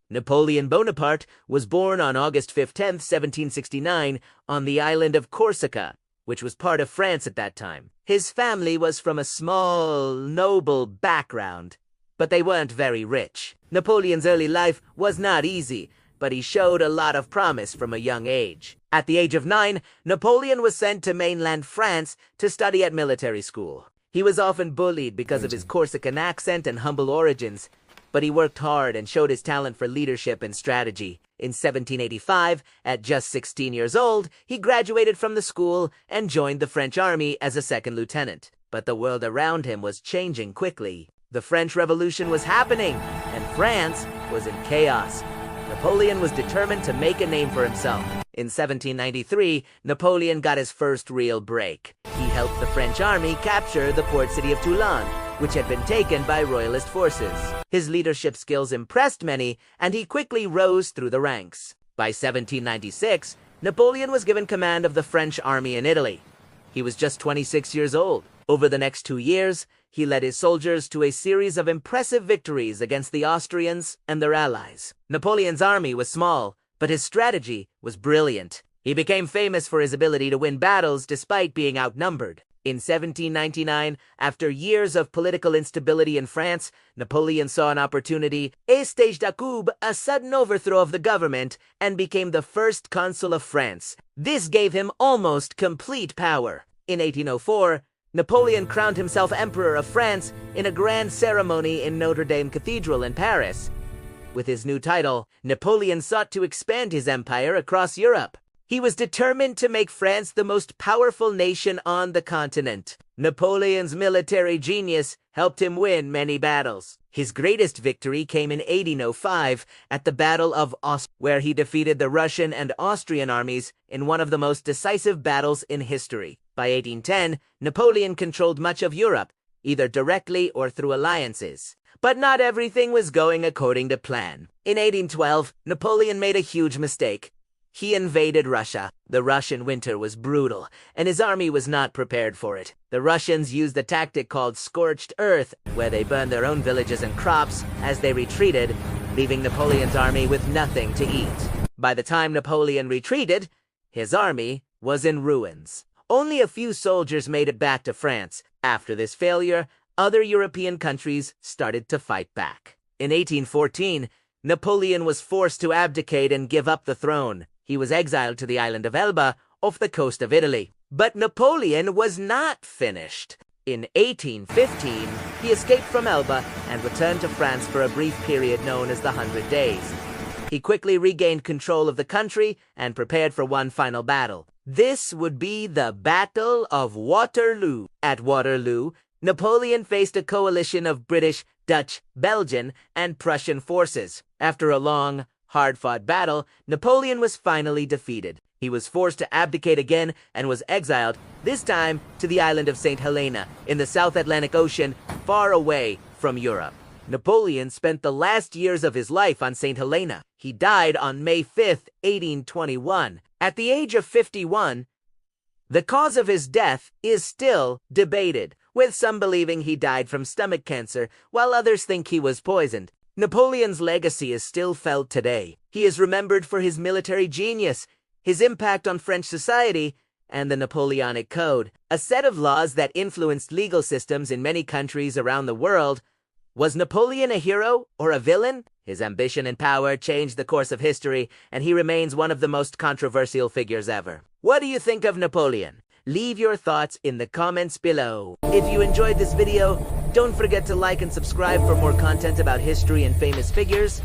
Napoleon Bonaparte was born on August 10, 1769, on the island of Corsica, which was part of France at that time. His family was from a small, noble background, but they weren't very rich. Napoleon's early life was not easy, but he showed a lot of promise from a young age. At the age of 9, Napoleon was sent to mainland France to study at military school. He was often bullied because of his Corsican accent and humble origins, but he worked hard and showed his talent for leadership and strategy. In 1785, at just 16 years old, he graduated from the school and joined the French army as a second lieutenant. But the world around him was changing quickly. The French Revolution was happening, and France was in chaos. Napoleon was determined to make a name for himself. In 1793, Napoleon got his first real break. He helped the French army capture the port city of Toulon, which had been taken by royalist forces. His leadership skills impressed many, and he quickly rose through the ranks. By 1796, Napoleon was given command of the French army in Italy. He was just 26 years old. Over the next 2 years, he led his soldiers to a series of impressive victories against the Austrians and their allies. Napoleon's army was small, but his strategy was brilliant. He became famous for his ability to win battles despite being outnumbered. In 1799, after years of political instability in France, Napoleon saw an opportunity, staged a coup, a sudden overthrow of the government, and became the first consul of France. This gave him almost complete power. In 1804, Napoleon crowned himself Emperor of France in a grand ceremony in Notre Dame Cathedral in Paris. With his new title, Napoleon sought to expand his empire across Europe. He was determined to make France the most powerful nation on the continent. Napoleon's military genius helped him win many battles. His greatest victory came in 1805 at the Battle of Ostend, where he defeated the Russian and Austrian armies in one of the most decisive battles in history. By 1810, Napoleon controlled much of Europe, either directly or through alliances. But not everything was going according to plan. In 1812, Napoleon made a huge mistake. He invaded Russia. The Russian winter was brutal, and his army was not prepared for it. The Russians used a tactic called scorched earth, where they burned their own villages and crops as they retreated, leaving Napoleon's army with nothing to eat. By the time Napoleon retreated, his army was in ruins. Only a few soldiers made it back to France. After this failure, other European countries started to fight back. In 1814, Napoleon was forced to abdicate and give up the throne. He was exiled to the island of Elba off the coast of Italy. But Napoleon was not finished. In 1815, he escaped from Elba and returned to France for a brief period known as the 100 Days. He quickly regained control of the country and prepared for one final battle. This would be the Battle of Waterloo. At Waterloo, Napoleon faced a coalition of British, Dutch, Belgian, and Prussian forces. After a long, hard-fought battle, Napoleon was finally defeated. He was forced to abdicate again and was exiled, this time to the island of St. Helena in the South Atlantic Ocean, far away from Europe. Napoleon spent the last years of his life on St. Helena. He died on May 5, 1821. At the age of 51, the cause of his death is still debated, with some believing he died from stomach cancer, while others think he was poisoned. Napoleon's legacy is still felt today. He is remembered for his military genius, his impact on French society, and the Napoleonic Code, a set of laws that influenced legal systems in many countries around the world. Was Napoleon a hero or a villain? His ambition and power changed the course of history, and he remains one of the most controversial figures ever. What do you think of Napoleon? Leave your thoughts in the comments below. If you enjoyed this video, don't forget to like and subscribe for more content about history and famous figures.